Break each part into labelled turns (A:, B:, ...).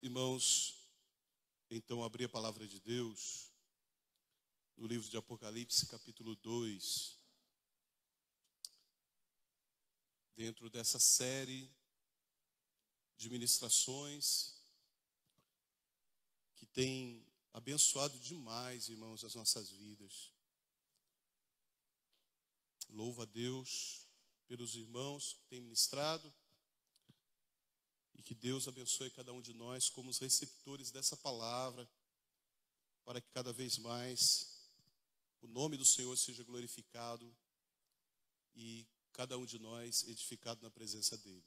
A: Irmãos, então abri a palavra de Deus no livro de Apocalipse, capítulo 2, dentro dessa série de ministrações que tem abençoado demais, irmãos, as nossas vidas. Louvo a Deus pelos irmãos que têm ministrado e que Deus abençoe cada um de nós como os receptores dessa palavra, para que cada vez mais o nome do Senhor seja glorificado e cada um de nós edificado na presença dEle.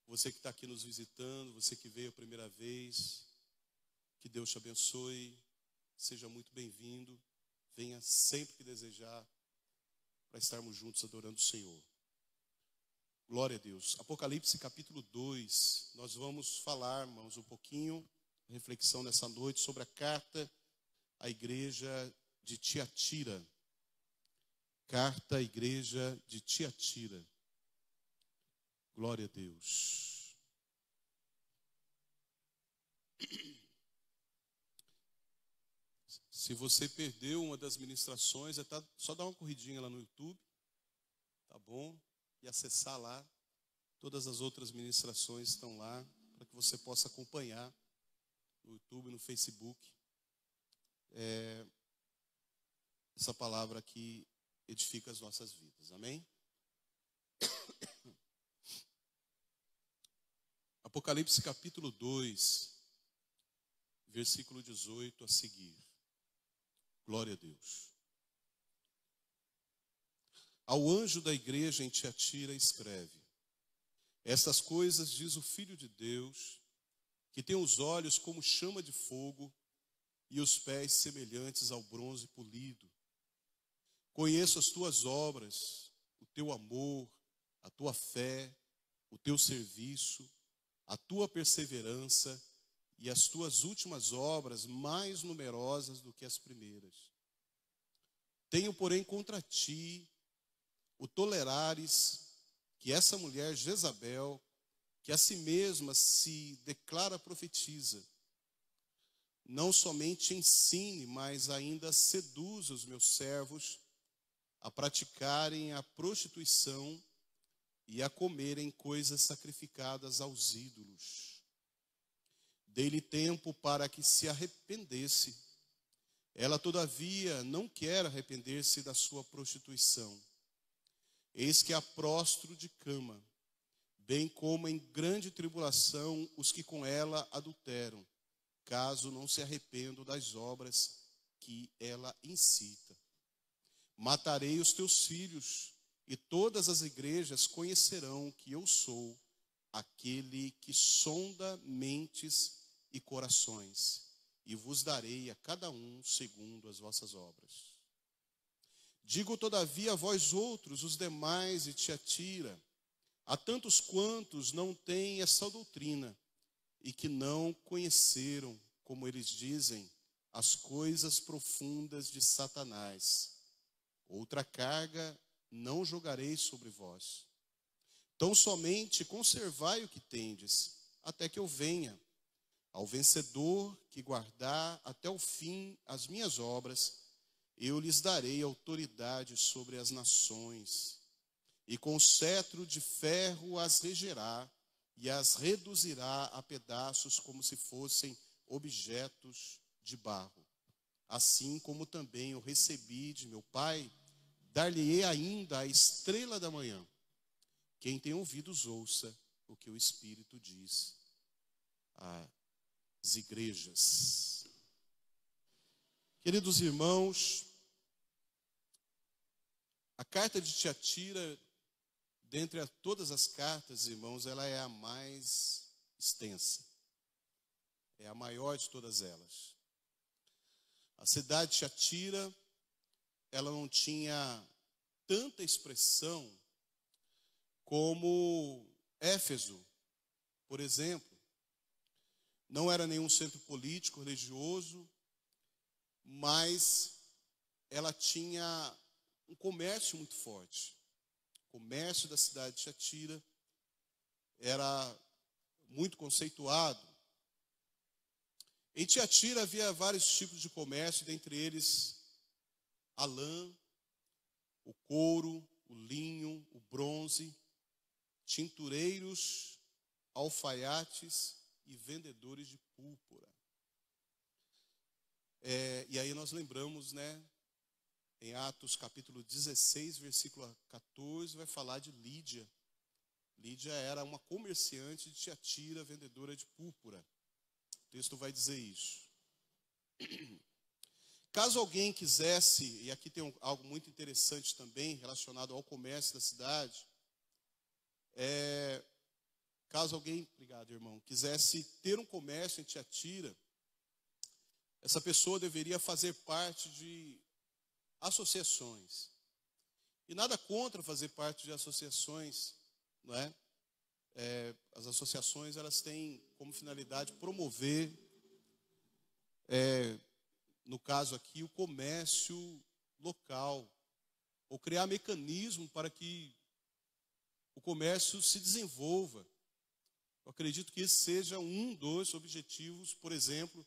A: Você que está aqui nos visitando, você que veio a primeira vez, que Deus te abençoe, seja muito bem-vindo, venha sempre que desejar para estarmos juntos adorando o Senhor. Glória a Deus. Apocalipse capítulo 2, nós vamos falar, irmãos, um pouquinho, reflexão nessa noite sobre a carta à igreja de Tiatira. Carta à igreja de Tiatira. Glória a Deus. Se você perdeu uma das ministrações, só dar uma corridinha lá no YouTube, tá bom? E acessar lá. Todas as outras ministrações estão lá para que você possa acompanhar no YouTube, no Facebook. Essa palavra que edifica as nossas vidas. Amém? Apocalipse capítulo 2, versículo 18 a seguir. Glória a Deus. Ao anjo da igreja em Tiatira escreve: estas coisas diz o Filho de Deus, que tem os olhos como chama de fogo e os pés semelhantes ao bronze polido. Conheço as tuas obras, o teu amor, a tua fé, o teu serviço, a tua perseverança e as tuas últimas obras mais numerosas do que as primeiras. Tenho, porém, contra ti o tolerares que essa mulher Jezabel, que a si mesma se declara profetiza, não somente ensine, mas ainda seduza os meus servos a praticarem a prostituição e a comerem coisas sacrificadas aos ídolos. Dei-lhe tempo para que se arrependesse. Ela, todavia, não quer arrepender-se da sua prostituição. Eis que há prostro de cama, bem como em grande tribulação os que com ela adulteram, caso não se arrependam das obras que ela incita. Matarei os teus filhos, e todas as igrejas conhecerão que eu sou aquele que sonda mentes e corações, e vos darei a cada um segundo as vossas obras. Digo, todavia, a vós outros, os demais de Tiatira, a tantos quantos não têm essa doutrina, e que não conheceram, como eles dizem, as coisas profundas de Satanás. Outra carga não jogarei sobre vós. Tão somente conservai o que tendes, até que eu venha. Ao vencedor que guardar até o fim as minhas obras, eu lhes darei autoridade sobre as nações, e com cetro de ferro as regerá, e as reduzirá a pedaços como se fossem objetos de barro. Assim como também eu recebi de meu Pai, dar-lhe-ei ainda a estrela da manhã. Quem tem ouvidos, ouça o que o Espírito diz às igrejas. Queridos irmãos, a carta de Tiatira, dentre todas as cartas, irmãos, ela é a mais extensa. É a maior de todas elas. A cidade de Tiatira, ela não tinha tanta expressão como Éfeso, por exemplo. Não era nenhum centro político, religioso, mas ela tinha um comércio muito forte. O comércio da cidade de Tiatira era muito conceituado. Em Tiatira havia vários tipos de comércio, dentre eles a lã, o couro, o linho, o bronze, tintureiros, alfaiates e vendedores de púrpura. E aí nós lembramos, né, em Atos capítulo 16, versículo 14, vai falar de Lídia. Lídia era uma comerciante de Tiatira, vendedora de púrpura. O texto vai dizer isso. Caso alguém quisesse, e aqui tem algo muito interessante também relacionado ao comércio da cidade, caso alguém, obrigado irmão, quisesse ter um comércio em Tiatira, essa pessoa deveria fazer parte de associações. E nada contra fazer parte de associações, não é? As associações, elas têm como finalidade promover, no caso aqui, o comércio local, ou criar mecanismo para que o comércio se desenvolva. Eu acredito que esse seja um dos objetivos, por exemplo,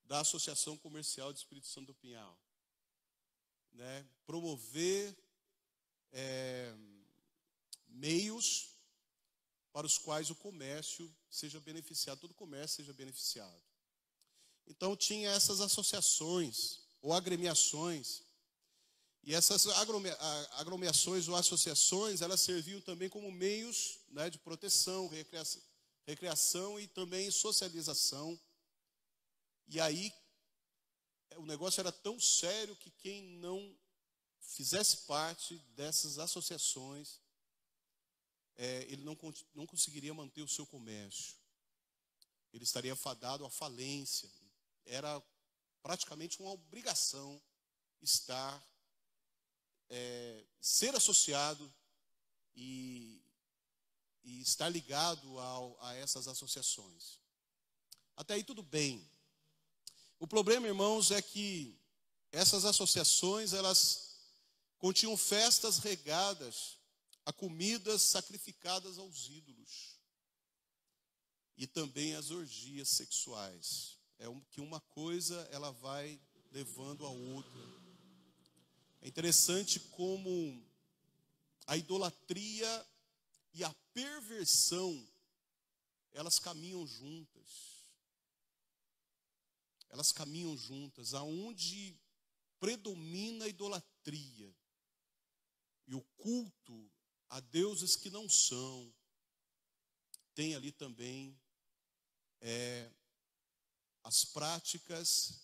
A: da Associação Comercial de Espírito Santo do Pinhal. Né? Promover meios para os quais o comércio seja beneficiado, todo o comércio seja beneficiado. Então tinha essas associações ou agremiações, e essas agremiações ou associações, elas serviam também como meios, né, de proteção, recreação e também socialização. E aí o negócio era tão sério que quem não fizesse parte dessas associações, ele não conseguiria manter o seu comércio. Ele estaria fadado à falência. Era praticamente uma obrigação ser associado e estar ligado a essas associações. Até aí tudo bem. O problema, irmãos, é que essas associações, elas continham festas regadas a comidas sacrificadas aos ídolos e também as orgias sexuais. Que uma coisa ela vai levando a outra. É interessante como a idolatria e a perversão, elas caminham juntas. Elas caminham juntas, aonde predomina a idolatria e o culto a deuses que não são, tem ali também as práticas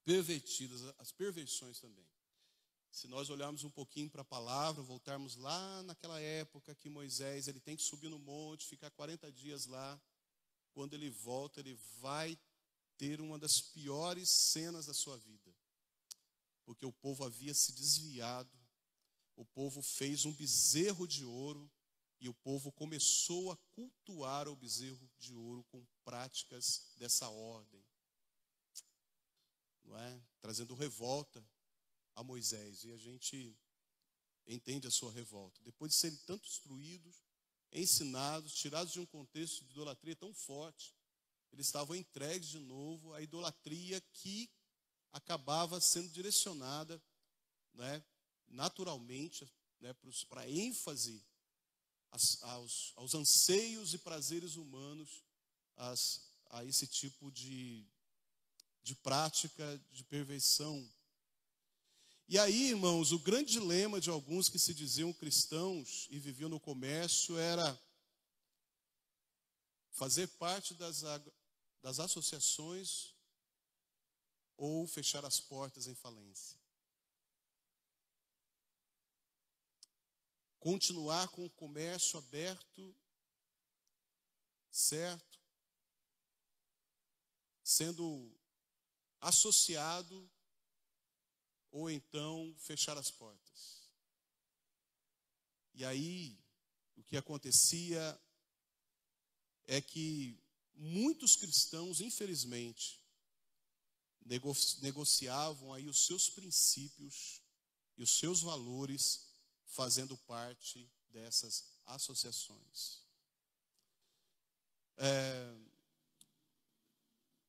A: pervertidas, as perversões também. Se nós olharmos um pouquinho para a palavra, voltarmos lá naquela época que Moisés, ele tem que subir no monte, ficar 40 dias lá. Quando ele volta, ele vai ter uma das piores cenas da sua vida. Porque o povo havia se desviado, o povo fez um bezerro de ouro e o povo começou a cultuar o bezerro de ouro com práticas dessa ordem. Não é? Trazendo revolta a Moisés, e a gente entende a sua revolta. Depois de serem tanto instruídos, ensinados, tirados de um contexto de idolatria tão forte, eles estavam entregues de novo à idolatria que acabava sendo direcionada, né, naturalmente, né, para ênfase aos anseios e prazeres humanos, a esse tipo de prática de perversão. E aí, irmãos, o grande dilema de alguns que se diziam cristãos e viviam no comércio era fazer parte das associações ou fechar as portas em falência. Continuar com o comércio aberto, certo? Sendo associado, ou então fechar as portas. E aí, o que acontecia é que muitos cristãos, infelizmente, negociavam aí os seus princípios e os seus valores fazendo parte dessas associações.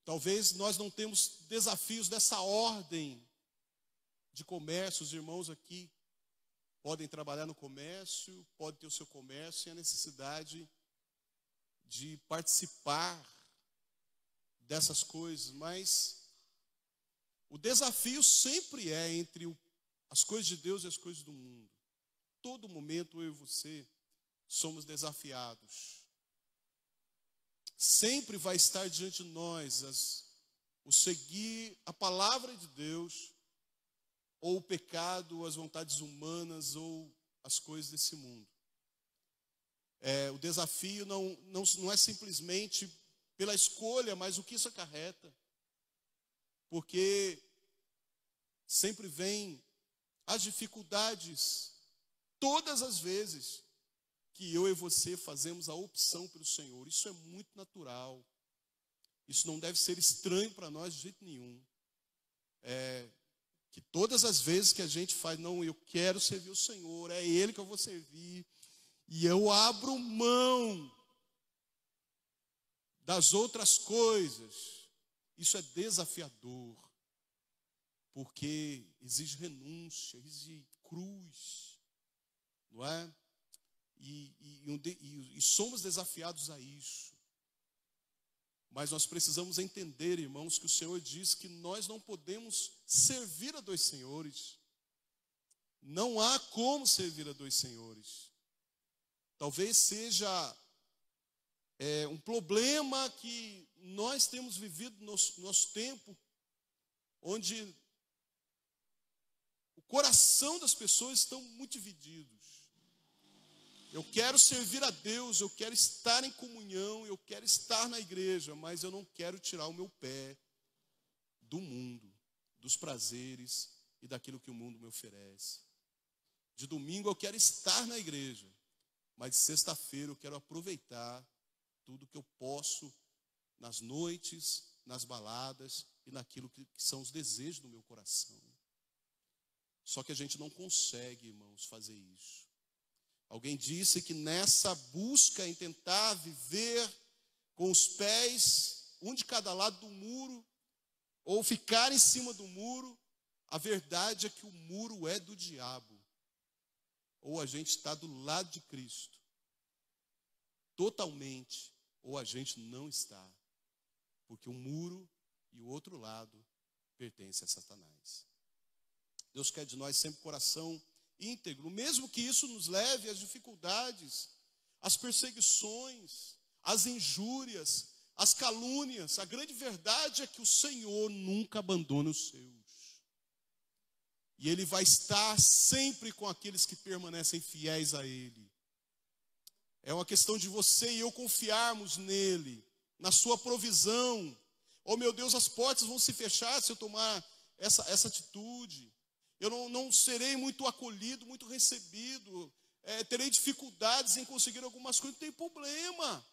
A: Talvez nós não temos desafios dessa ordem de comércio. Os irmãos aqui podem trabalhar no comércio, podem ter o seu comércio e a necessidade de participar dessas coisas, mas o desafio sempre é entre as coisas de Deus e as coisas do mundo. Todo momento eu e você somos desafiados. Sempre vai estar diante de nós o seguir a palavra de Deus, ou o pecado, as vontades humanas, ou as coisas desse mundo. O desafio não é simplesmente pela escolha, mas o que isso acarreta. Porque sempre vem as dificuldades, todas as vezes que eu e você fazemos a opção pelo Senhor. Isso é muito natural. Isso não deve ser estranho para nós de jeito nenhum. Que todas as vezes que a gente faz, não, eu quero servir o Senhor, é Ele que eu vou servir, e eu abro mão das outras coisas, isso é desafiador, porque exige renúncia, exige cruz, não é? E somos desafiados a isso. Mas nós precisamos entender, irmãos, que o Senhor diz que nós não podemos servir a dois senhores. Não há como servir a dois senhores. Talvez seja um problema que nós temos vivido no nosso tempo, onde o coração das pessoas estão muito divididos. Eu quero servir a Deus, eu quero estar em comunhão, eu quero estar na igreja, mas eu não quero tirar o meu pé do mundo, dos prazeres e daquilo que o mundo me oferece. De domingo eu quero estar na igreja, mas de sexta-feira eu quero aproveitar tudo que eu posso nas noites, nas baladas e naquilo que são os desejos do meu coração. Só que a gente não consegue, irmãos, fazer isso. Alguém disse que nessa busca em tentar viver com os pés, um de cada lado do muro, ou ficar em cima do muro, a verdade é que o muro é do diabo. Ou a gente está do lado de Cristo, totalmente, ou a gente não está. Porque o muro e o outro lado pertencem a Satanás. Deus quer de nós sempre coração íntegro, mesmo que isso nos leve às dificuldades, às perseguições, às injúrias, às calúnias. A grande verdade é que o Senhor nunca abandona os seus. E Ele vai estar sempre com aqueles que permanecem fiéis a Ele. É uma questão de você e eu confiarmos nele, na sua provisão. Oh meu Deus, as portas vão se fechar se eu tomar essa atitude. Eu não serei muito acolhido, muito recebido. Terei dificuldades em conseguir algumas coisas. Não tem problema.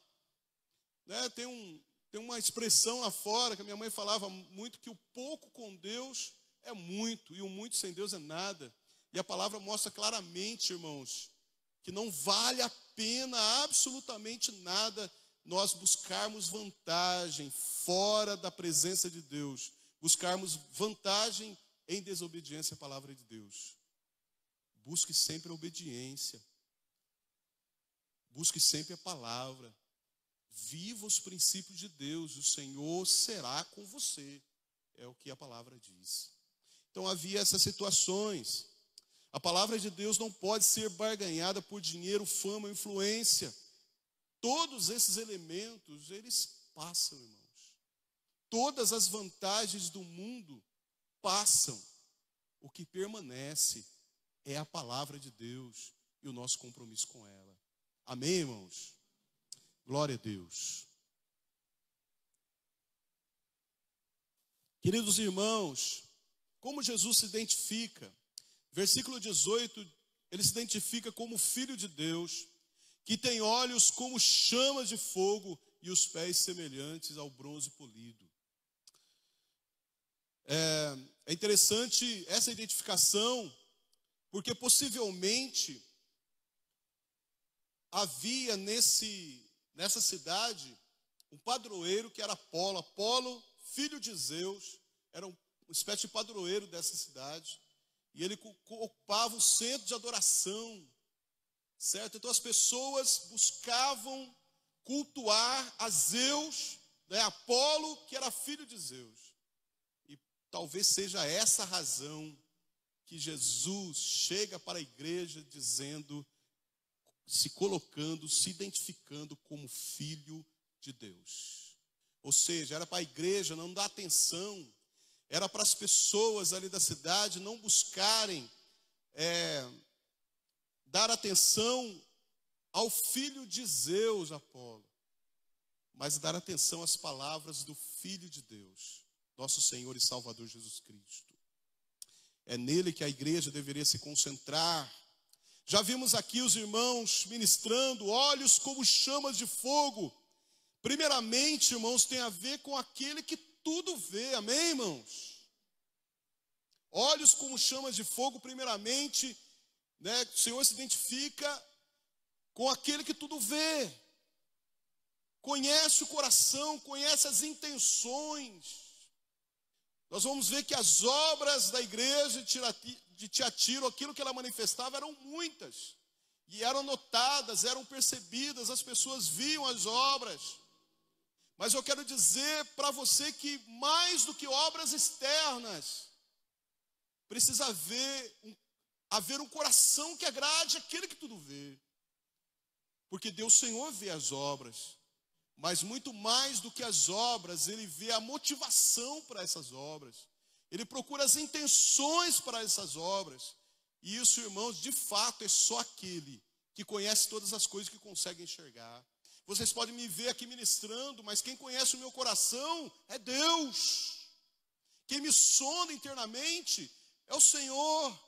A: Né? Tem uma expressão lá fora que a minha mãe falava muito, que o pouco com Deus é muito, e o muito sem Deus é nada. E a palavra mostra claramente, irmãos, que não vale a pena absolutamente nada nós buscarmos vantagem fora da presença de Deus. Buscarmos vantagem em desobediência à palavra de Deus. Busque sempre a obediência. Busque sempre a palavra. Viva os princípios de Deus. O Senhor será com você. É o que a palavra diz. Então havia essas situações. A palavra de Deus não pode ser barganhada por dinheiro, fama, influência. Todos esses elementos, eles passam, irmãos. Todas as vantagens do mundo passam. O que permanece é a palavra de Deus e o nosso compromisso com ela. Amém, irmãos? Glória a Deus. Queridos irmãos, como Jesus se identifica? Versículo 18, ele se identifica como Filho de Deus, que tem olhos como chamas de fogo e os pés semelhantes ao bronze polido. É interessante essa identificação, porque possivelmente havia nessa cidade um padroeiro que era Apolo, filho de Zeus, era uma espécie de padroeiro dessa cidade, e ele ocupava o centro de adoração, certo? Então as pessoas buscavam cultuar a Zeus, né, Apolo, que era filho de Zeus. E talvez seja essa a razão que Jesus chega para a igreja dizendo, se colocando, se identificando como filho de Deus. Ou seja, era para a igreja não dar atenção, era para as pessoas ali da cidade não buscarem dar atenção ao filho de Zeus, Apolo, mas dar atenção às palavras do Filho de Deus, nosso Senhor e Salvador Jesus Cristo. É nele que a igreja deveria se concentrar. Já vimos aqui os irmãos ministrando, olhos como chamas de fogo. Primeiramente, irmãos, tem a ver com aquele que tudo vê, amém, irmãos? Olhos como chamas de fogo, primeiramente, né, o Senhor se identifica com aquele que tudo vê. Conhece o coração, conhece as intenções. Nós vamos ver que as obras da igreja de Tiatira, aquilo que ela manifestava, eram muitas. E eram notadas, eram percebidas, as pessoas viam as obras. Mas eu quero dizer para você que mais do que obras externas, precisa haver um coração que agrade aquele que tudo vê. Porque Deus, Senhor, vê as obras. Mas muito mais do que as obras, Ele vê a motivação para essas obras. Ele procura as intenções para essas obras. E isso, irmãos, de fato é só aquele que conhece todas as coisas que consegue enxergar. Vocês podem me ver aqui ministrando, mas quem conhece o meu coração é Deus. Quem me sonda internamente é o Senhor.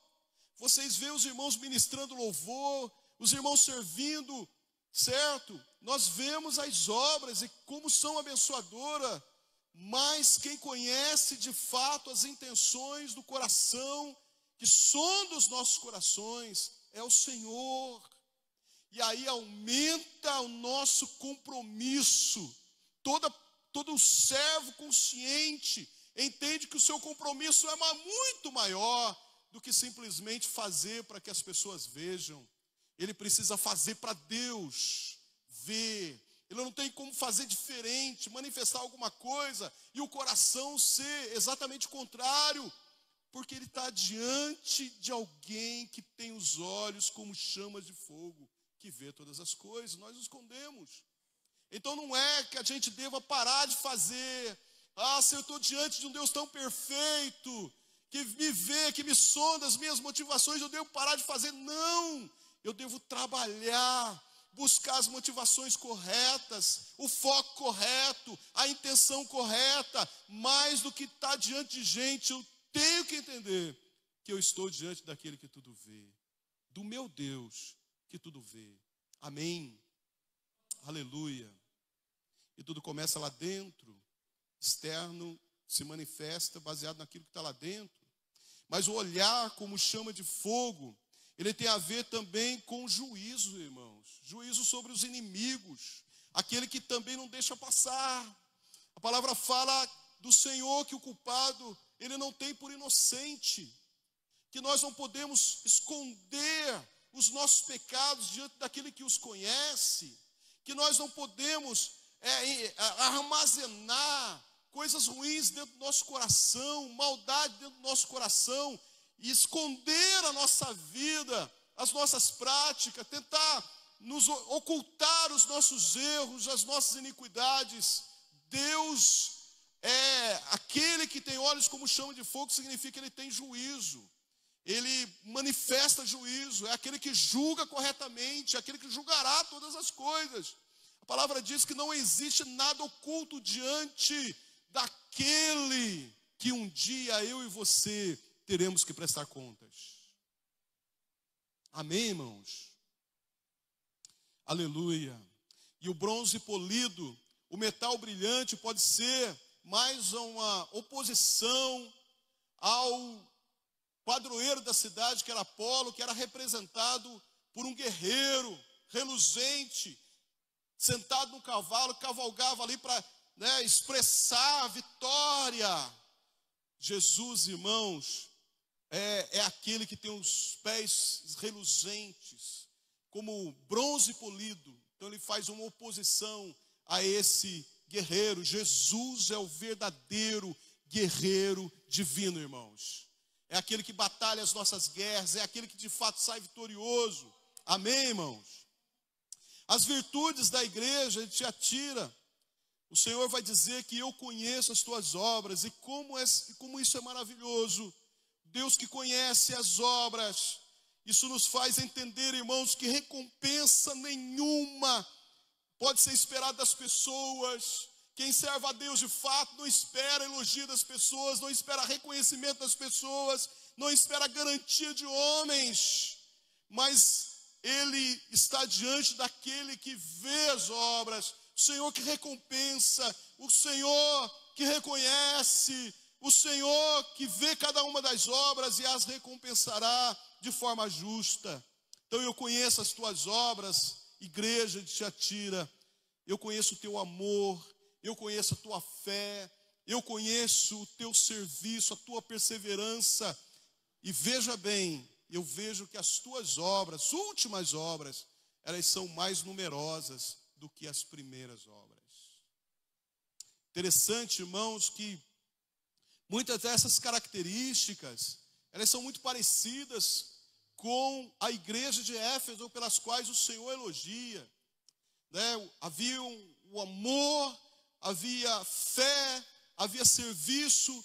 A: Vocês veem os irmãos ministrando louvor, os irmãos servindo, certo? Nós vemos as obras e como são abençoadoras, mas quem conhece de fato as intenções do coração, que sonda os nossos corações, é o Senhor. E aí aumenta o nosso compromisso. Todo servo consciente entende que o seu compromisso é muito maior do que simplesmente fazer para que as pessoas vejam. Ele precisa fazer para Deus ver. Ele não tem como fazer diferente, manifestar alguma coisa e o coração ser exatamente contrário, porque ele está diante de alguém que tem os olhos como chamas de fogo, que vê todas as coisas. Nós nos escondemos. Então não é que a gente deva parar de fazer. Se eu estou diante de um Deus tão perfeito, que me vê, que me sonda as minhas motivações, eu devo parar de fazer. Não, eu devo trabalhar, buscar as motivações corretas, o foco correto, a intenção correta. Mais do que estar diante de gente, eu tenho que entender que eu estou diante daquele que tudo vê, do meu Deus que tudo vê. Amém? Aleluia. E tudo começa lá dentro. Externo se manifesta baseado naquilo que está lá dentro. Mas o olhar como chama de fogo, ele tem a ver também com juízo, irmãos. Juízo sobre os inimigos, aquele que também não deixa passar. A palavra fala do Senhor que o culpado, ele não tem por inocente. Que nós não podemos esconder os nossos pecados diante daquele que os conhece. Que nós não podemos armazenar coisas ruins dentro do nosso coração, maldade dentro do nosso coração, e esconder a nossa vida, as nossas práticas, tentar nos ocultar os nossos erros, as nossas iniquidades. Deus é aquele que tem olhos como chama de fogo, significa que ele tem juízo. Ele manifesta juízo, é aquele que julga corretamente, é aquele que julgará todas as coisas. A palavra diz que não existe nada oculto diante daquele que um dia eu e você teremos que prestar contas. Amém, irmãos? Aleluia. E o bronze polido, o metal brilhante pode ser mais uma oposição ao padroeiro da cidade, que era Apolo, que era representado por um guerreiro reluzente, sentado no cavalo, cavalgava ali para expressar a vitória glória. Jesus, irmãos, é aquele que tem os pés reluzentes, como bronze polido. Então ele faz uma oposição a esse guerreiro. Jesus é o verdadeiro guerreiro divino, irmãos. É aquele que batalha as nossas guerras, é aquele que de fato sai vitorioso. Amém, irmãos? As virtudes da igreja, ele te atira. O Senhor vai dizer que eu conheço as tuas obras, e como isso é maravilhoso. Deus que conhece as obras, isso nos faz entender, irmãos, que recompensa nenhuma pode ser esperada das pessoas. Quem serve a Deus de fato não espera elogio das pessoas, não espera reconhecimento das pessoas, não espera garantia de homens, mas ele está diante daquele que vê as obras, o Senhor que recompensa, o Senhor que reconhece, o Senhor que vê cada uma das obras e as recompensará de forma justa. Então eu conheço as tuas obras, igreja de Tiatira, eu conheço o teu amor, eu conheço a tua fé, eu conheço o teu serviço, a tua perseverança. E veja bem, eu vejo que as tuas obras, últimas obras, elas são mais numerosas do que as primeiras obras. Interessante, irmãos, que muitas dessas características, elas são muito parecidas com a igreja de Éfeso, pelas quais o Senhor elogia. Havia o amor, havia fé, havia serviço,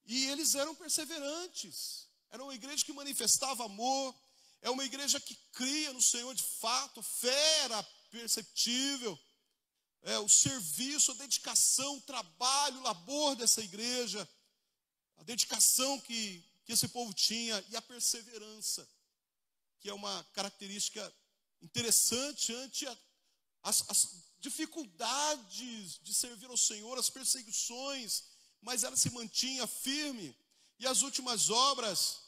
A: e eles eram perseverantes. Era uma igreja que manifestava amor, é uma igreja que cria no Senhor de fato, a fé era perceptível, o serviço, a dedicação, o trabalho, o labor dessa igreja, a dedicação que esse povo tinha, e a perseverança, que é uma característica interessante ante as dificuldades de servir ao Senhor, as perseguições, mas ela se mantinha firme. E as últimas obras,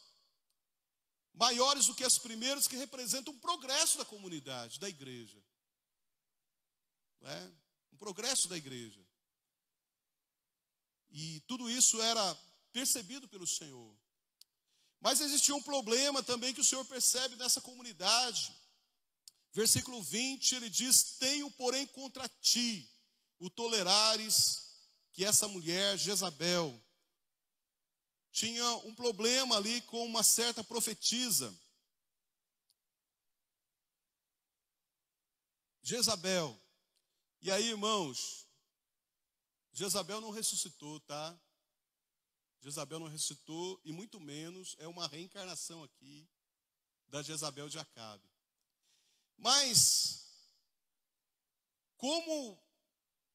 A: maiores do que as primeiras, que representam um progresso da comunidade, da igreja. Um progresso da igreja. E tudo isso era percebido pelo Senhor. Mas existia um problema também que o Senhor percebe nessa comunidade. Versículo 20, ele diz: tenho, porém, contra ti o tolerares que essa mulher, Jezabel, tinha um problema ali com uma certa profetisa. Jezabel. E aí, irmãos, Jezabel não ressuscitou, tá? Jezabel não ressuscitou, e muito menos é uma reencarnação aqui da Jezabel de Acabe. Mas, como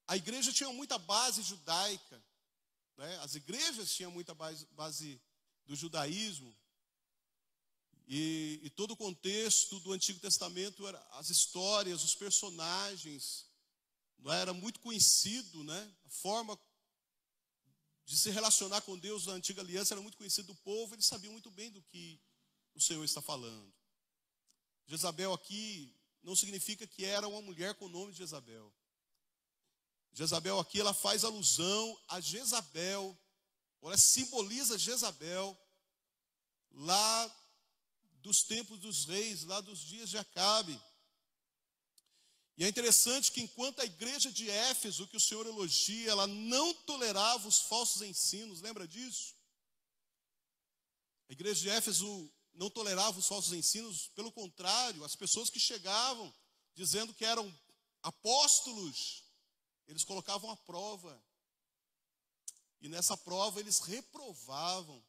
A: a igreja tinha muita base judaica, as igrejas tinham muita base do judaísmo, e todo o contexto do Antigo Testamento, as histórias, os personagens, era muito conhecido, a forma de se relacionar com Deus na antiga aliança era muito conhecido do povo, eles sabiam muito bem do que o Senhor está falando. Jezabel aqui não significa que era uma mulher com o nome de Jezabel. Jezabel aqui, ela faz alusão a Jezabel, ela simboliza Jezabel lá dos tempos dos reis, lá dos dias de Acabe. E é interessante que enquanto a igreja de Éfeso, que o Senhor elogia, ela não tolerava os falsos ensinos, lembra disso? A igreja de Éfeso não tolerava os falsos ensinos, pelo contrário, as pessoas que chegavam dizendo que eram apóstolos, eles colocavam à prova. E nessa prova eles reprovavam,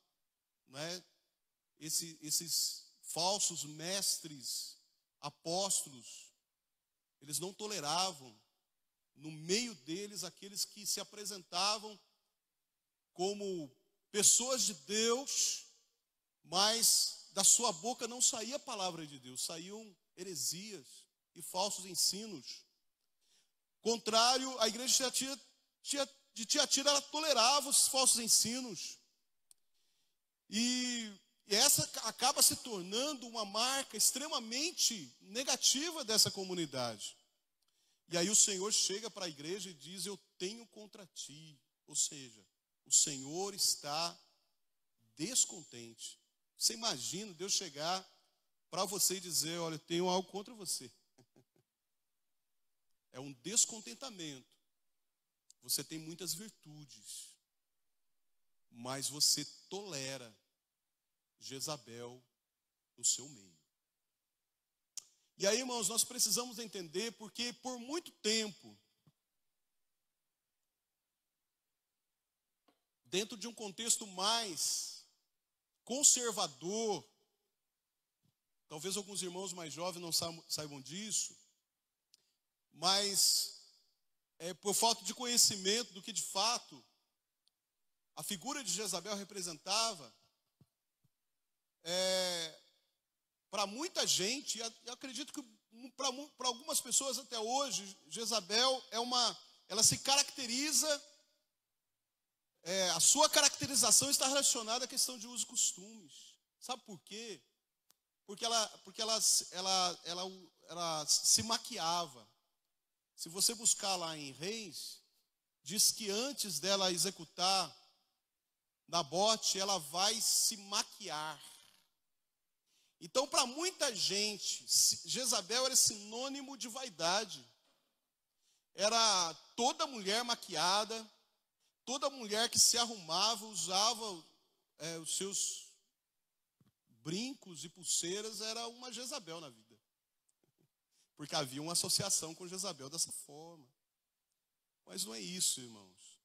A: esses falsos mestres, apóstolos. Eles não toleravam no meio deles aqueles que se apresentavam como pessoas de Deus, mas da sua boca não saía a palavra de Deus, saíam heresias e falsos ensinos. Contrário, a igreja de Tiatira, ela tolerava os falsos ensinos. E essa acaba se tornando uma marca extremamente negativa dessa comunidade. E aí o Senhor chega para a igreja e diz: eu tenho contra ti. Ou seja, o Senhor está descontente. Você imagina Deus chegar para você e dizer: olha, eu tenho algo contra você. É um descontentamento. Você tem muitas virtudes, mas você tolera Jezabel no seu meio. E aí, irmãos, nós precisamos entender, porque por muito tempo, dentro de um contexto mais conservador, talvez alguns irmãos mais jovens não saibam disso, mas por falta de conhecimento do que de fato a figura de Jezabel representava, para muita gente, e acredito que para algumas pessoas até hoje, Jezabel ela se caracteriza, a sua caracterização está relacionada à questão de usos e costumes. Sabe por quê? Porque ela se maquiava. Se você buscar lá em Reis, diz que antes dela executar Nabote, ela vai se maquiar. Então, para muita gente, Jezabel era sinônimo de vaidade. Era toda mulher maquiada, toda mulher que se arrumava, usava os seus brincos e pulseiras, era uma Jezabel na vida. Porque havia uma associação com Jezabel dessa forma. Mas não é isso, irmãos.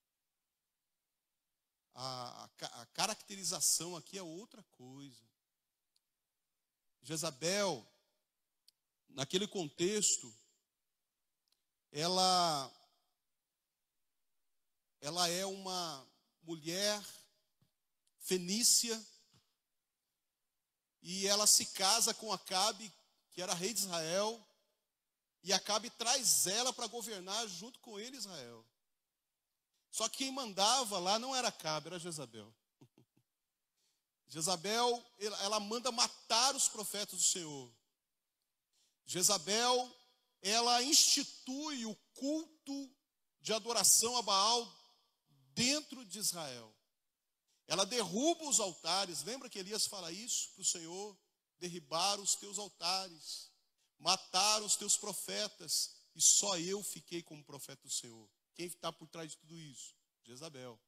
A: A caracterização aqui é outra coisa. Jezabel, naquele contexto, ela é uma mulher fenícia, e ela se casa com Acabe, que era rei de Israel, e Acabe traz ela para governar junto com ele Israel. Só que quem mandava lá não era Acabe, era Jezabel. Jezabel, ela manda matar os profetas do Senhor. Jezabel, ela institui o culto de adoração a Baal dentro de Israel. Ela derruba os altares. Lembra que Elias fala isso para o Senhor? Derribar os teus altares, matar os teus profetas, e só eu fiquei como profeta do Senhor. Quem está por trás de tudo isso? Jezabel.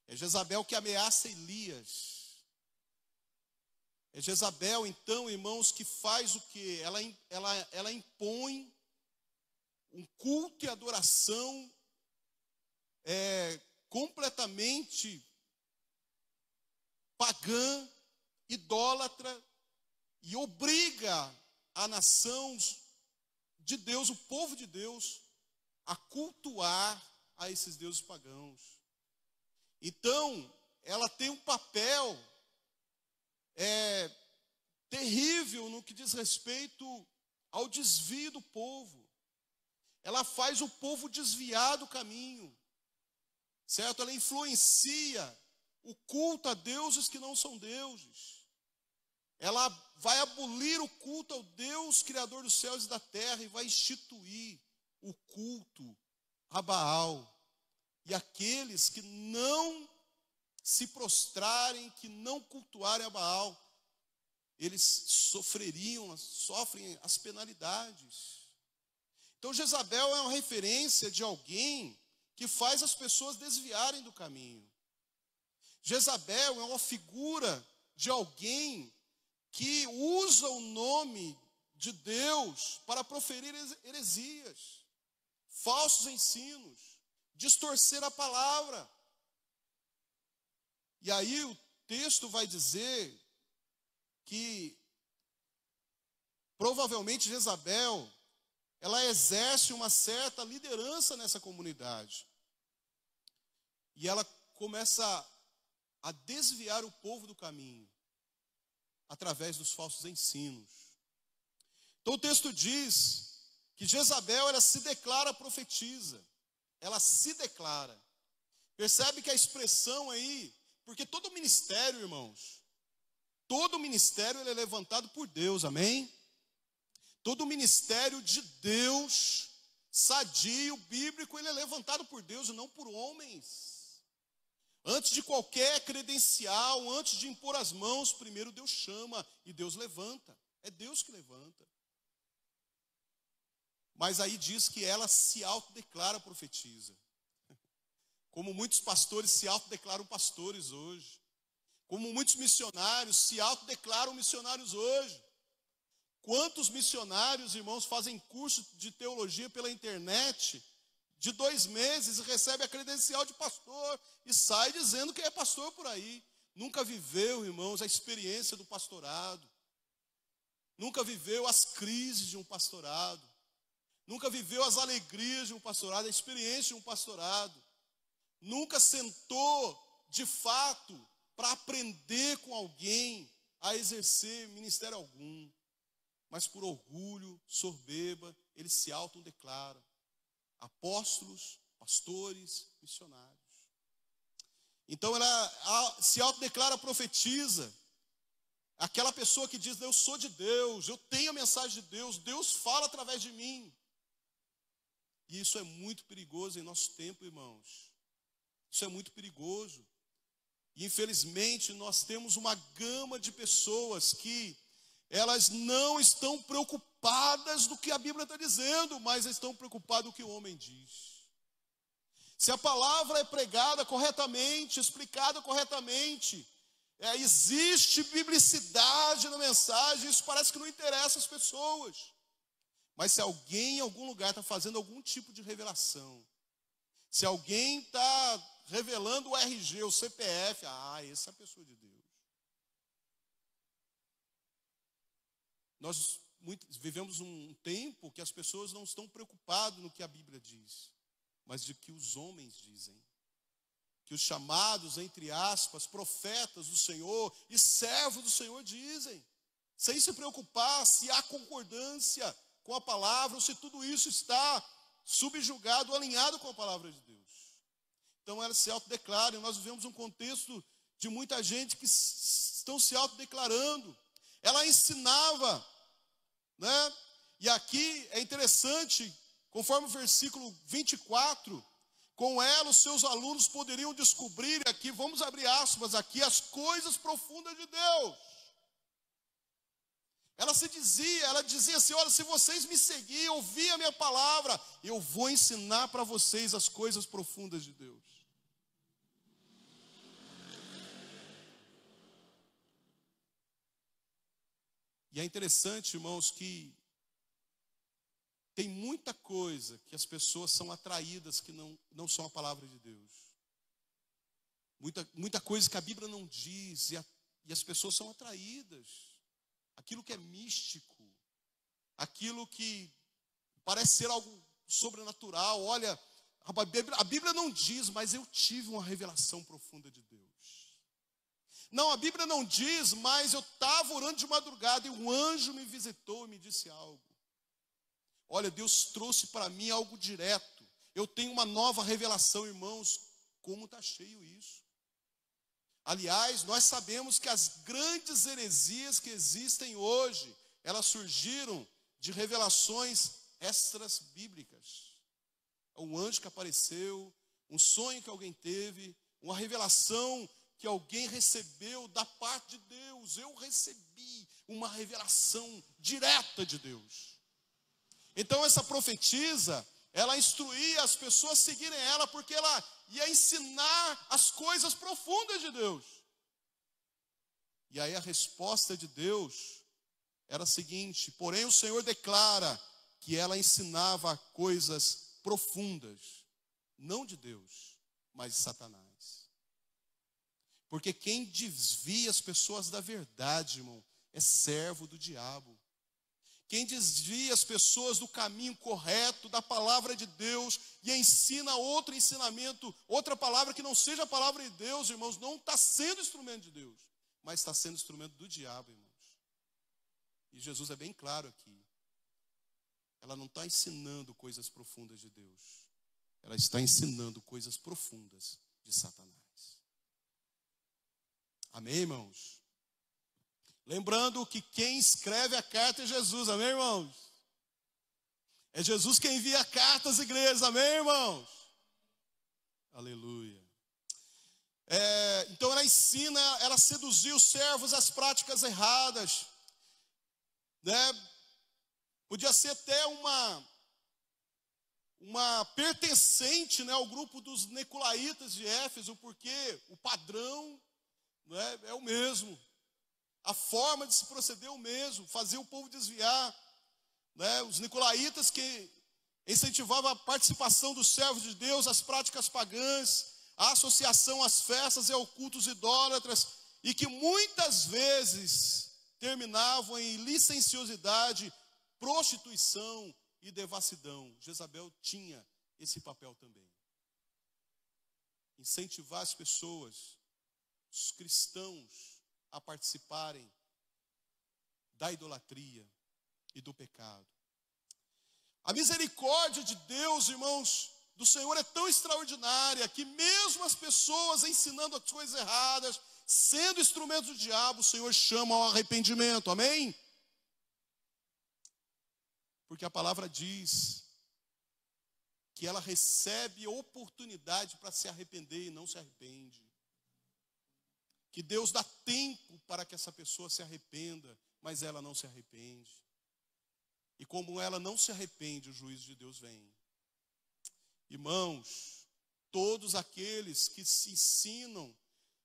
A: É Jezabel que ameaça Elias. É Jezabel, então, irmãos, que faz o quê? Ela impõe um culto e adoração completamente pagã, idólatra, e obriga a nação de Deus, o povo de Deus, a cultuar a esses deuses pagãos. Então, ela tem um papel terrível no que diz respeito ao desvio do povo. Ela faz o povo desviar do caminho, certo? Ela influencia o culto a deuses que não são deuses. Ela vai abolir o culto ao Deus Criador dos céus e da terra e vai instituir o culto a Baal. E aqueles que não se prostrarem, que não cultuarem a Baal, eles sofrem as penalidades. Então Jezabel é uma referência de alguém que faz as pessoas desviarem do caminho. Jezabel é uma figura de alguém que usa o nome de Deus para proferir heresias, falsos ensinos, distorcer a palavra. E aí o texto vai dizer que provavelmente Jezabel, ela exerce uma certa liderança nessa comunidade. E ela começa a desviar o povo do caminho através dos falsos ensinos. Então o texto diz que Jezabel, ela se declara profetisa. Ela se declara. Percebe que a expressão aí, porque todo ministério, irmãos, todo ministério ele é levantado por Deus, amém? Todo ministério de Deus, sadio, bíblico, ele é levantado por Deus e não por homens. Antes de qualquer credencial, antes de impor as mãos, primeiro Deus chama e Deus levanta. É Deus que levanta. Mas aí diz que ela se autodeclara profetisa. Como muitos pastores se autodeclaram pastores hoje. Como muitos missionários se autodeclaram missionários hoje. Quantos missionários, irmãos, fazem curso de teologia pela internet de 2 meses e recebe a credencial de pastor e sai dizendo que é pastor por aí. Nunca viveu, irmãos, a experiência do pastorado. Nunca viveu as crises de um pastorado. Nunca viveu as alegrias de um pastorado, a experiência de um pastorado. Nunca sentou, de fato, para aprender com alguém a exercer ministério algum. Mas por orgulho, soberba, eles se autodeclaram apóstolos, pastores, missionários. Então ela se autodeclara profetiza. Aquela pessoa que diz, eu sou de Deus, eu tenho a mensagem de Deus, Deus fala através de mim. E isso é muito perigoso em nosso tempo, irmãos. Isso é muito perigoso. E infelizmente nós temos uma gama de pessoas que elas não estão preocupadas do que a Bíblia está dizendo, mas estão preocupadas do que o homem diz. Se a palavra é pregada corretamente, explicada corretamente, existe biblicidade na mensagem, isso parece que não interessa as pessoas. Mas se alguém em algum lugar está fazendo algum tipo de revelação, se alguém está revelando o RG, o CPF, essa é a pessoa de Deus. Nós vivemos um tempo que as pessoas não estão preocupadas no que a Bíblia diz, mas de que os homens dizem. Que os chamados, entre aspas, profetas do Senhor e servos do Senhor dizem. Sem se preocupar se há concordância com a palavra ou se tudo isso está subjugado, alinhado com a palavra de Deus. Então ela se autodeclara, e nós vivemos um contexto de muita gente que estão se autodeclarando. Ela ensinava, né? E aqui é interessante, conforme o versículo 24, com ela os seus alunos poderiam descobrir aqui, vamos abrir aspas aqui, as coisas profundas de Deus. Ela dizia assim, olha, se vocês me seguirem, ouvir a minha palavra, eu vou ensinar para vocês as coisas profundas de Deus. E é interessante, irmãos, que tem muita coisa que as pessoas são atraídas que não são a palavra de Deus. Muita coisa que a Bíblia não diz e as pessoas são atraídas. Aquilo que é místico, aquilo que parece ser algo sobrenatural. Olha, a Bíblia não diz, mas eu tive uma revelação profunda de Deus. Não, a Bíblia não diz, mas eu estava orando de madrugada e um anjo me visitou e me disse algo. Olha, Deus trouxe para mim algo direto. Eu tenho uma nova revelação, irmãos. Como está cheio isso. Aliás, nós sabemos que as grandes heresias que existem hoje, elas surgiram de revelações extras bíblicas. Um anjo que apareceu, um sonho que alguém teve, uma revelação que alguém recebeu da parte de Deus. Eu recebi uma revelação direta de Deus. Então essa profetisa, ela instruía as pessoas a seguirem ela, porque ela ia ensinar as coisas profundas de Deus. E aí a resposta de Deus era a seguinte, porém o Senhor declara que ela ensinava coisas profundas, não de Deus, mas de Satanás. Porque quem desvia as pessoas da verdade, irmão, é servo do diabo. Quem desvia as pessoas do caminho correto, da palavra de Deus, e ensina outro ensinamento, outra palavra que não seja a palavra de Deus, irmãos, não está sendo instrumento de Deus, mas está sendo instrumento do diabo, irmãos. E Jesus é bem claro aqui. Ela não está ensinando coisas profundas de Deus. Ela está ensinando coisas profundas de Satanás. Amém, irmãos? Lembrando que quem escreve a carta é Jesus, amém, irmãos? É Jesus quem envia a carta às igrejas, amém, irmãos? Aleluia. ela ensina, ela seduziu os servos às práticas erradas, né? Podia ser até uma pertencente, né, ao grupo dos Nicolaitas de Éfeso, porque o padrão, né, é o mesmo, a forma de se proceder é o mesmo, fazer o povo desviar, né? Os Nicolaitas que incentivavam a participação dos servos de Deus, as práticas pagãs, a associação às festas e aos cultos idólatras, e que muitas vezes terminavam em licenciosidade, prostituição e devassidão. Jezabel tinha esse papel também. Incentivar as pessoas, os cristãos, a participarem da idolatria e do pecado. A misericórdia de Deus, irmãos, do Senhor é tão extraordinária que mesmo as pessoas ensinando as coisas erradas, sendo instrumentos do diabo, o Senhor chama ao arrependimento, amém? Porque a palavra diz que ela recebe oportunidade para se arrepender e não se arrepende. Que Deus dá tempo para que essa pessoa se arrependa, mas ela não se arrepende. E como ela não se arrepende, o juízo de Deus vem. Irmãos, todos aqueles que se ensinam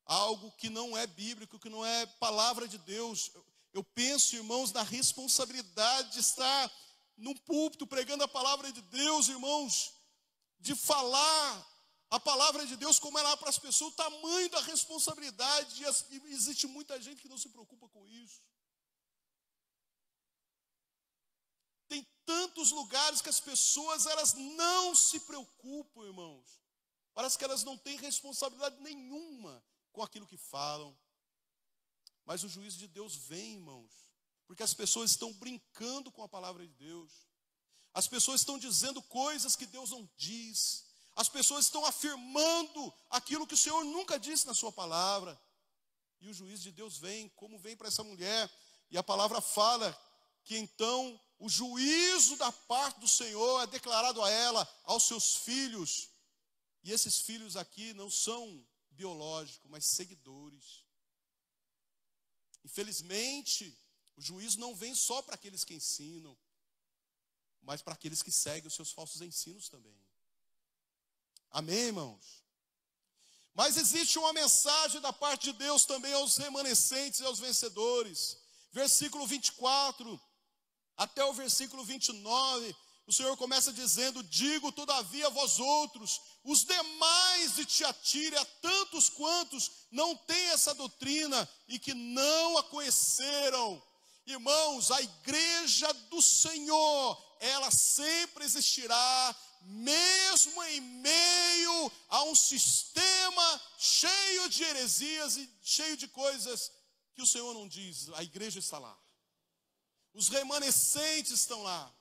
A: algo que não é bíblico, que não é palavra de Deus, eu penso, irmãos, na responsabilidade de estar num púlpito pregando a palavra de Deus, irmãos, de falar a palavra de Deus como ela é para as pessoas, o tamanho da responsabilidade, e existe muita gente que não se preocupa com isso. Tem tantos lugares que as pessoas, elas não se preocupam, irmãos. Parece que elas não têm responsabilidade nenhuma com aquilo que falam. Mas o juízo de Deus vem, irmãos, porque as pessoas estão brincando com a palavra de Deus. As pessoas estão dizendo coisas que Deus não diz. As pessoas estão afirmando aquilo que o Senhor nunca disse na sua palavra. E o juízo de Deus vem, como vem para essa mulher. E a palavra fala que então o juízo da parte do Senhor é declarado a ela, aos seus filhos. E esses filhos aqui não são biológicos, mas seguidores. Infelizmente, o juízo não vem só para aqueles que ensinam, mas para aqueles que seguem os seus falsos ensinos também. Amém, irmãos? Mas existe uma mensagem da parte de Deus também aos remanescentes e aos vencedores. Versículo 24 até o versículo 29, o Senhor começa dizendo: digo todavia a vós outros, os demais de Tiatira, a tantos quantos não têm essa doutrina e que não a conheceram. Irmãos, a igreja do Senhor, ela sempre existirá, mesmo em meio a um sistema cheio de heresias e cheio de coisas que o Senhor não diz. A igreja está lá. Os remanescentes estão lá.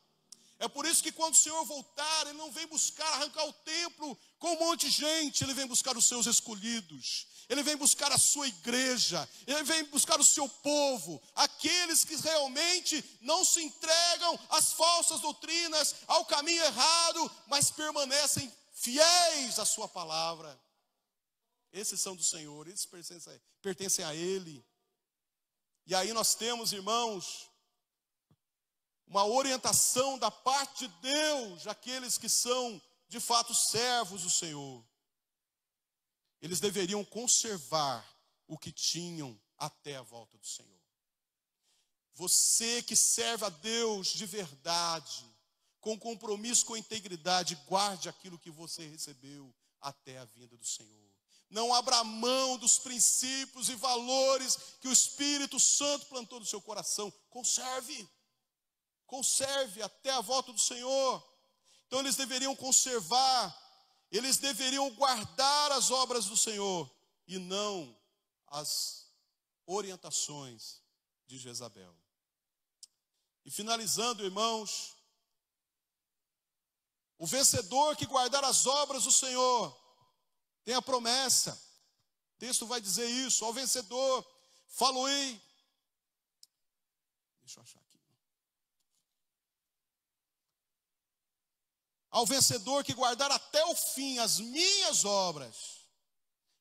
A: É por isso que quando o Senhor voltar, Ele não vem buscar arrancar o templo com um monte de gente. Ele vem buscar os seus escolhidos. Ele vem buscar a sua igreja. Ele vem buscar o seu povo. Aqueles que realmente não se entregam às falsas doutrinas, ao caminho errado, mas permanecem fiéis à sua palavra. Esses são do Senhor, esses pertencem a Ele. E aí nós temos, irmãos, uma orientação da parte de Deus, aqueles que são de fato servos do Senhor. Eles deveriam conservar o que tinham até a volta do Senhor. Você que serve a Deus de verdade, com compromisso, com integridade, guarde aquilo que você recebeu até a vinda do Senhor. Não abra mão dos princípios e valores que o Espírito Santo plantou no seu coração. Conserve até a volta do Senhor. Então eles deveriam conservar, eles deveriam guardar as obras do Senhor e não as orientações de Jezabel. E finalizando, irmãos, o vencedor que guardar as obras do Senhor tem a promessa. O texto vai dizer isso: ao vencedor falo-ei. Deixa eu achar aqui. Ao vencedor que guardar até o fim as minhas obras,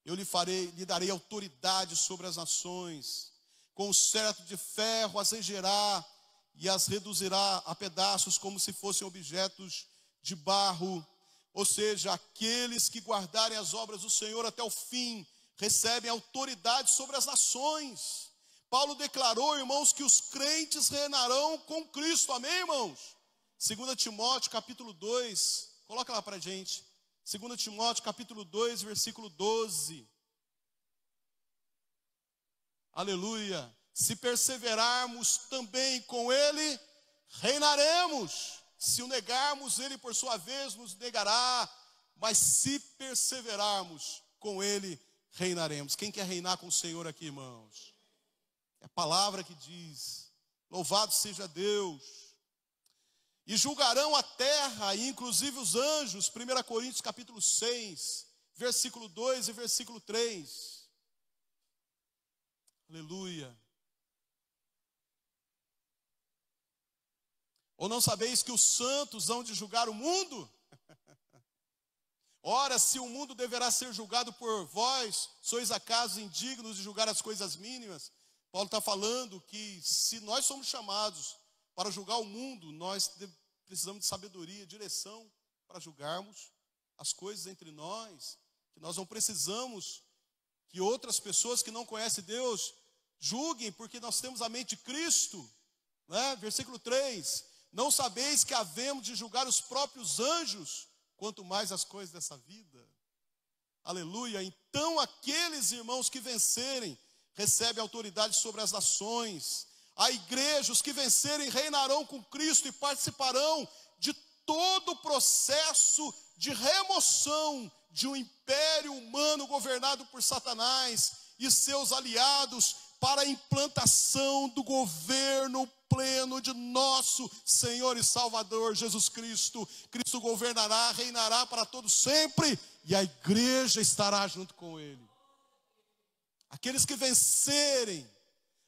A: lhe darei autoridade sobre as nações, com o cetro de ferro as regerá e as reduzirá a pedaços como se fossem objetos de barro. Ou seja, aqueles que guardarem as obras do Senhor até o fim, recebem autoridade sobre as nações. Paulo declarou, irmãos, que os crentes reinarão com Cristo, amém, irmãos? 2 Timóteo capítulo 2, coloca lá para a gente, 2 Timóteo capítulo 2, versículo 12, aleluia, se perseverarmos também com ele, reinaremos, se o negarmos, ele por sua vez nos negará, mas se perseverarmos com ele, reinaremos. Quem quer reinar com o Senhor aqui, irmãos? É a palavra que diz, louvado seja Deus. E julgarão a terra, e inclusive os anjos, 1 Coríntios capítulo 6, versículo 2 e versículo 3. Aleluia. Ou não sabeis que os santos hão de julgar o mundo? Ora, se o mundo deverá ser julgado por vós, sois acaso indignos de julgar as coisas mínimas? Paulo está falando que se nós somos chamados para julgar o mundo, nós precisamos de sabedoria, direção para julgarmos as coisas entre nós, que nós não precisamos que outras pessoas que não conhecem Deus julguem, porque nós temos a mente de Cristo, né? Versículo 3, não sabeis que havemos de julgar os próprios anjos, quanto mais as coisas dessa vida, aleluia. Então aqueles irmãos que vencerem, recebem autoridade sobre as nações. A igreja, os que vencerem, reinarão com Cristo e participarão de todo o processo de remoção de um império humano governado por Satanás e seus aliados para a implantação do governo pleno de nosso Senhor e Salvador Jesus Cristo. Cristo governará, reinará para todos sempre e a igreja estará junto com ele. Aqueles que vencerem,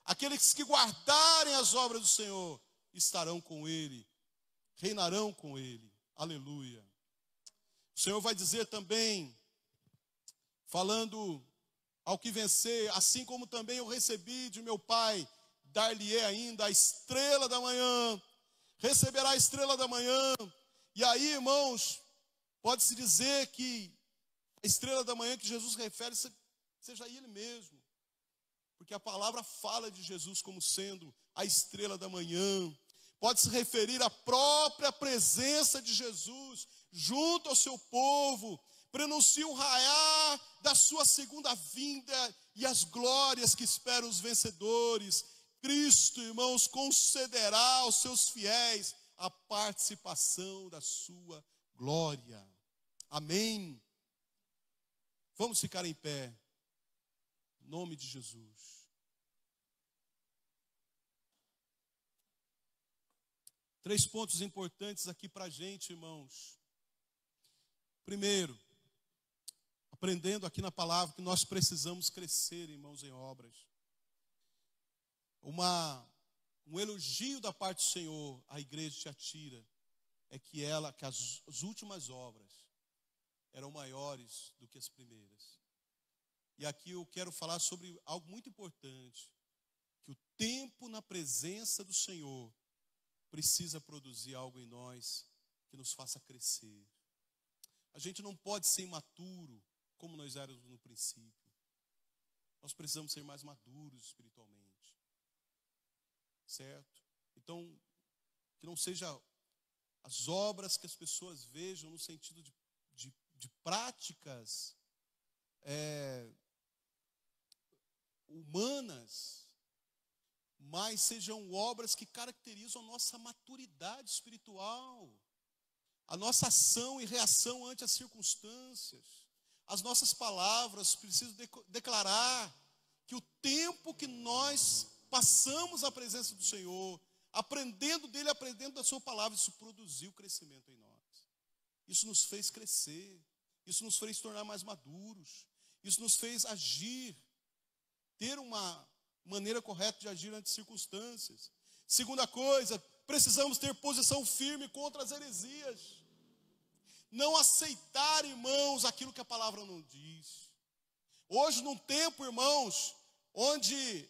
A: aqueles que guardarem as obras do Senhor, estarão com ele, reinarão com ele, aleluia. O Senhor vai dizer também, falando ao que vencer, assim como também eu recebi de meu Pai, dar-lhe-ei ainda a estrela da manhã, receberá a estrela da manhã. E aí, irmãos, pode-se dizer que a estrela da manhã que Jesus refere seja ele mesmo, porque a palavra fala de Jesus como sendo a estrela da manhã. Pode se referir à própria presença de Jesus junto ao seu povo, prenuncia o raiar da sua segunda vinda e as glórias que esperam os vencedores. Cristo, irmãos, concederá aos seus fiéis a participação da sua glória. Amém. Vamos ficar em pé. Em nome de Jesus. Três pontos importantes aqui para a gente, irmãos. Primeiro, aprendendo aqui na palavra que nós precisamos crescer, irmãos, em obras. Um elogio da parte do Senhor à igreja de Tiatira é que as últimas obras eram maiores do que as primeiras. E aqui eu quero falar sobre algo muito importante, que o tempo na presença do Senhor precisa produzir algo em nós que nos faça crescer. A gente não pode ser imaturo como nós éramos no princípio. Nós precisamos ser mais maduros espiritualmente. Certo? Então, que não seja as obras que as pessoas vejam no sentido de práticas humanas, mas sejam obras que caracterizam a nossa maturidade espiritual, a nossa ação e reação ante as circunstâncias. As nossas palavras precisam declarar que o tempo que nós passamos à presença do Senhor, aprendendo dele, aprendendo da sua palavra, isso produziu crescimento em nós. Isso nos fez crescer, isso nos fez tornar mais maduros, isso nos fez agir, ter uma maneira correta de agir ante circunstâncias. Segunda coisa, precisamos ter posição firme contra as heresias. Não aceitar, irmãos, aquilo que a palavra não diz. Hoje, num tempo, irmãos, onde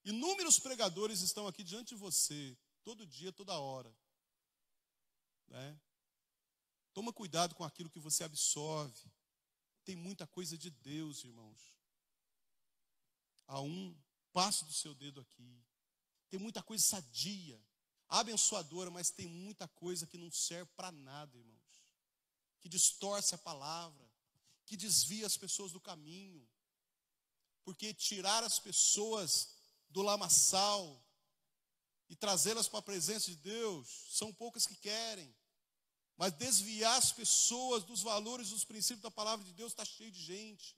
A: inúmeros pregadores estão aqui diante de você, todo dia, toda hora, né? Toma cuidado com aquilo que você absorve. Tem muita coisa de Deus, irmãos. A um passo do seu dedo aqui. Tem muita coisa sadia, abençoadora, mas tem muita coisa que não serve para nada, irmãos. Que distorce a palavra, que desvia as pessoas do caminho. Porque tirar as pessoas do lamaçal e trazê-las para a presença de Deus, são poucas que querem. Mas desviar as pessoas dos valores, dos princípios da palavra de Deus, está cheio de gente.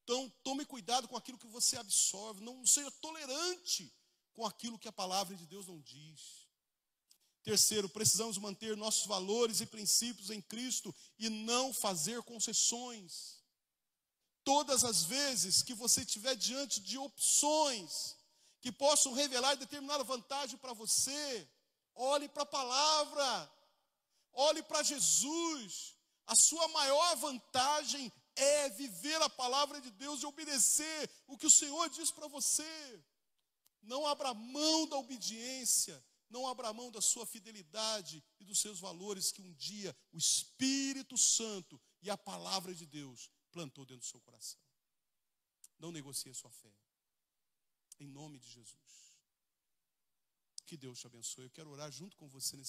A: Então, tome cuidado com aquilo que você absorve. Não seja tolerante com aquilo que a palavra de Deus não diz. Terceiro, precisamos manter nossos valores e princípios em Cristo e não fazer concessões. Todas as vezes que você estiver diante de opções que possam revelar determinada vantagem para você, olhe para a palavra, olhe para Jesus. A sua maior vantagem é viver a palavra de Deus e obedecer o que o Senhor diz para você. Não abra mão da obediência, não abra mão da sua fidelidade e dos seus valores que um dia o Espírito Santo e a palavra de Deus plantou dentro do seu coração. Não negocie a sua fé. Em nome de Jesus. Que Deus te abençoe. Eu quero orar junto com você nesse